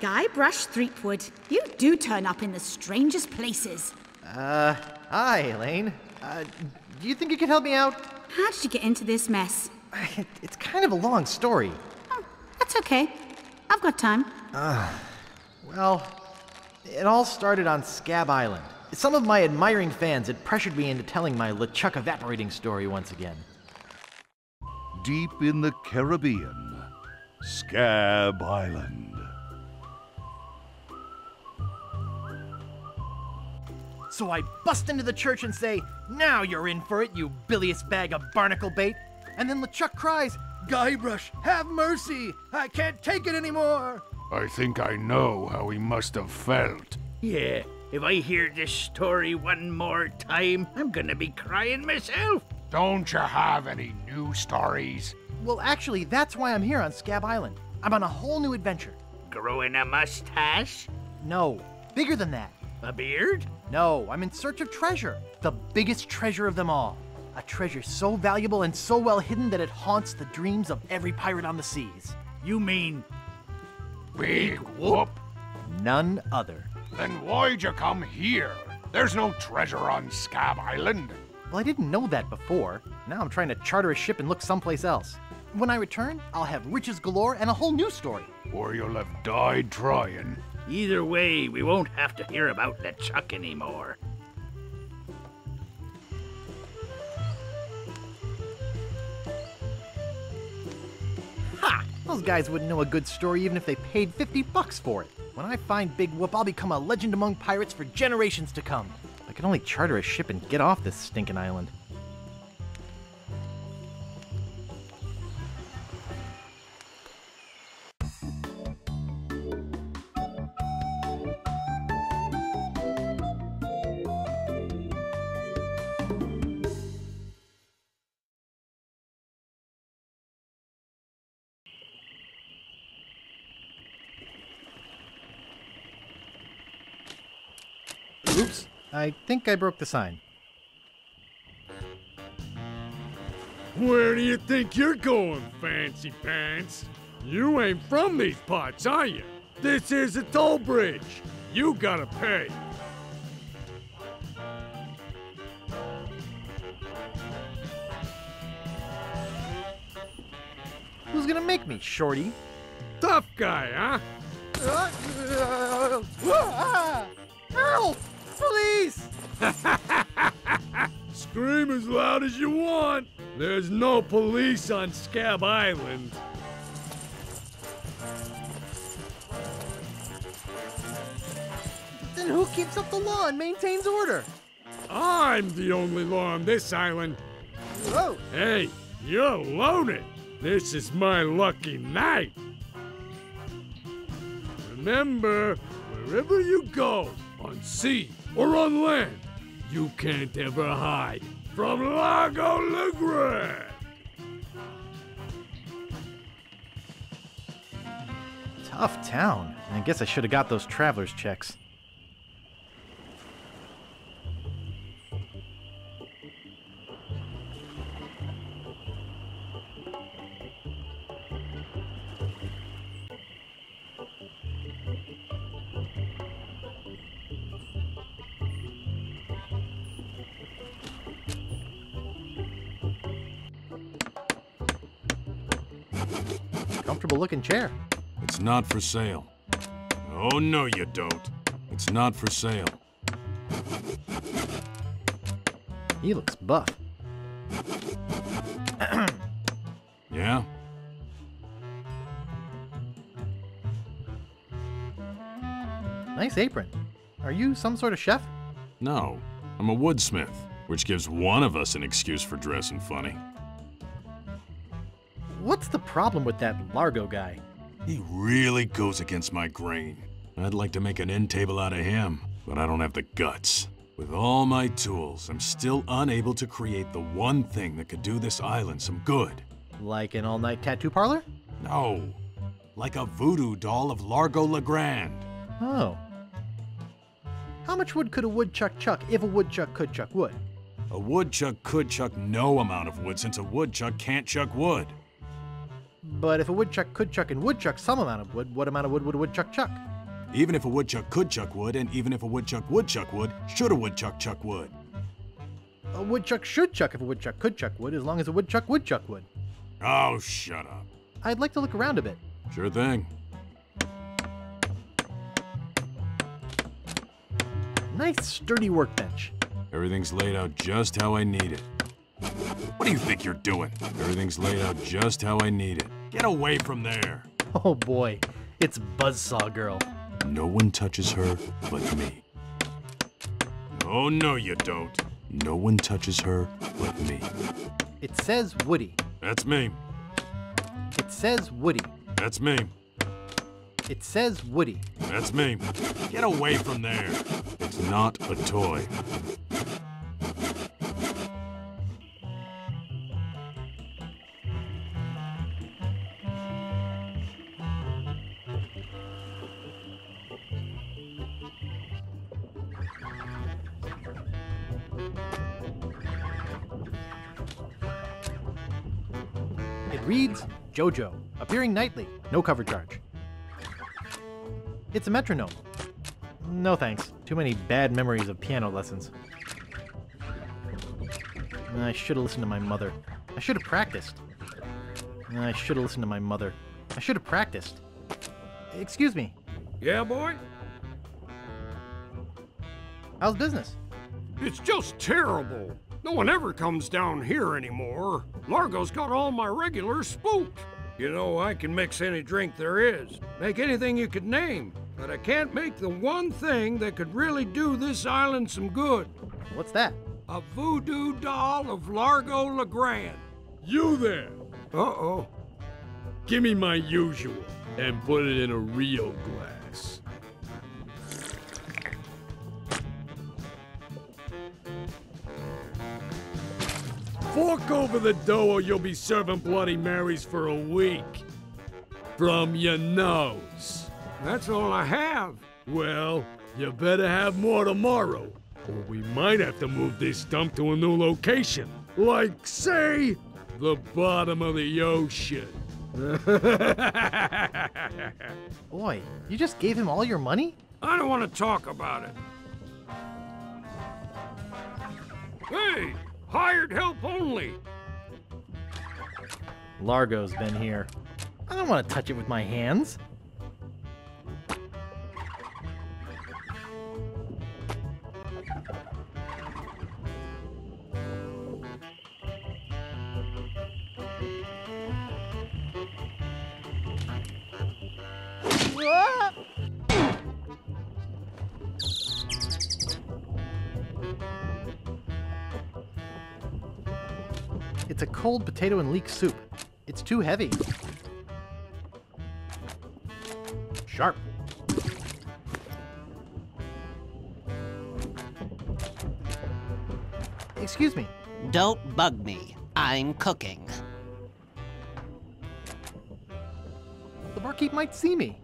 Guybrush Threepwood, you do turn up in the strangest places. Hi, Elaine. Do you think you could help me out? How did you get into this mess? It's kind of a long story. Oh, that's okay. I've got time. Well, it all started on Scab Island. Some of my admiring fans had pressured me into telling my LeChuck evaporating story once again. Deep in the Caribbean, Scab Island. So I bust into the church and say, "Now you're in for it, you bilious bag of barnacle bait." And then LeChuck cries, "Guybrush, have mercy! I can't take it anymore!" I think I know how he must have felt. Yeah, if I hear this story one more time, I'm gonna be crying myself. Don't you have any new stories? Well, actually, that's why I'm here on Scab Island. I'm on a whole new adventure. Growing a mustache? No, bigger than that. A beard? No, I'm in search of treasure. The biggest treasure of them all. A treasure so valuable and so well hidden that it haunts the dreams of every pirate on the seas. You mean Big Whoop? None other. Then why'd you come here? There's no treasure on Scab Island. Well, I didn't know that before. Now I'm trying to charter a ship and look someplace else. When I return, I'll have riches galore and a whole new story. Or you'll have died trying. either way, we won't have to hear about LeChuck anymore. Ha! Those guys wouldn't know a good story even if they paid $50 for it. When I find Big Whoop, I'll become a legend among pirates for generations to come. I can only charter a ship and get off this stinking island. Oops, I think I broke the sign. Where do you think you're going, fancy pants? You ain't from these parts, are you? This is a toll bridge. You gotta pay. Who's gonna make me, shorty? Tough guy, huh? Help! Please! Scream as loud as you want. There's no police on Scab Island. Then who keeps up the law and maintains order? I'm the only law on this island. Whoa! Hey, you're loaded. This is my lucky night. Remember, wherever you go, on sea or on land, you can't ever hide from Largo LeGrand. Tough town. I guess I should have got those traveler's checks. Comfortable looking chair. It's not for sale. Oh, no, you don't. It's not for sale. He looks buff. Yeah? Nice apron. Are you some sort of chef? No. I'm a woodsmith, which gives one of us an excuse for dressing funny. What's the problem with that Largo guy? He really goes against my grain. I'd like to make an end table out of him, but I don't have the guts. With all my tools, I'm still unable to create the one thing that could do this island some good. Like an all-night tattoo parlor? No. Like a voodoo doll of Largo LeGrand. Oh. How much wood could a woodchuck chuck if a woodchuck could chuck wood? A woodchuck could chuck no amount of wood since a woodchuck can't chuck wood. But if a woodchuck could chuck and would chuck some amount of wood, what amount of wood would a woodchuck chuck? Even if a woodchuck could chuck wood, and even if a woodchuck would chuck wood, should a woodchuck chuck wood? A woodchuck should chuck if a woodchuck could chuck wood, as long as a woodchuck would chuck wood. Oh, shut up. I'd like to look around a bit. Sure thing. Nice, sturdy workbench. Everything's laid out just how I need it. What do you think you're doing? Everything's laid out just how I need it. Get away from there. Oh boy, it's Buzzsaw Girl. No one touches her but me. Oh, no, you don't. No one touches her but me. It says Woody. That's me. It says Woody. That's me. It says Woody. That's me. Get away from there. It's not a toy. It reads, JoJo, appearing nightly, no cover charge. It's a metronome. No thanks, too many bad memories of piano lessons. I should have listened to my mother. I should have practiced. I should have listened to my mother. I should have practiced. Excuse me, Yeah, boy? how's business? It's just terrible. No one ever comes down here anymore. Largo's got all my regulars spooked. You know, I can mix any drink there is, make anything you could name, but I can't make the one thing that could really do this island some good. What's that? A voodoo doll of Largo LeGrand. You there? Uh-oh. Give me my usual, and put it in a real glass. Fork over the dough or you'll be serving Bloody Marys for a week. From your nose. That's all I have. Well, you better have more tomorrow, or we might have to move this dump to a new location. Like, say, the bottom of the ocean. Boy, you just gave him all your money? I don't want to talk about it. Hey, hired help only. Largo's been here. I don't want to touch it with my hands. It's a cold potato and leek soup. It's too heavy. Sharp. Excuse me. Don't bug me. I'm cooking. The barkeep might see me.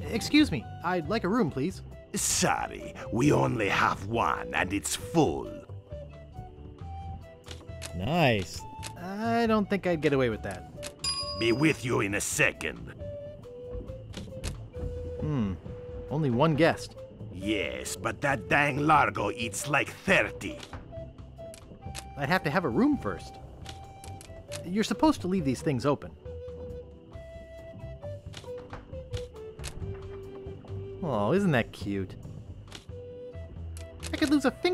Excuse me, I'd like a room, please. Sorry, we only have one and it's full. Nice. I don't think I'd get away with that. Be with you in a second. Only one guest. Yes, but that dang Largo eats like 30. I'd have to have a room first. You're supposed to leave these things open. Oh, isn't that cute? I could lose a finger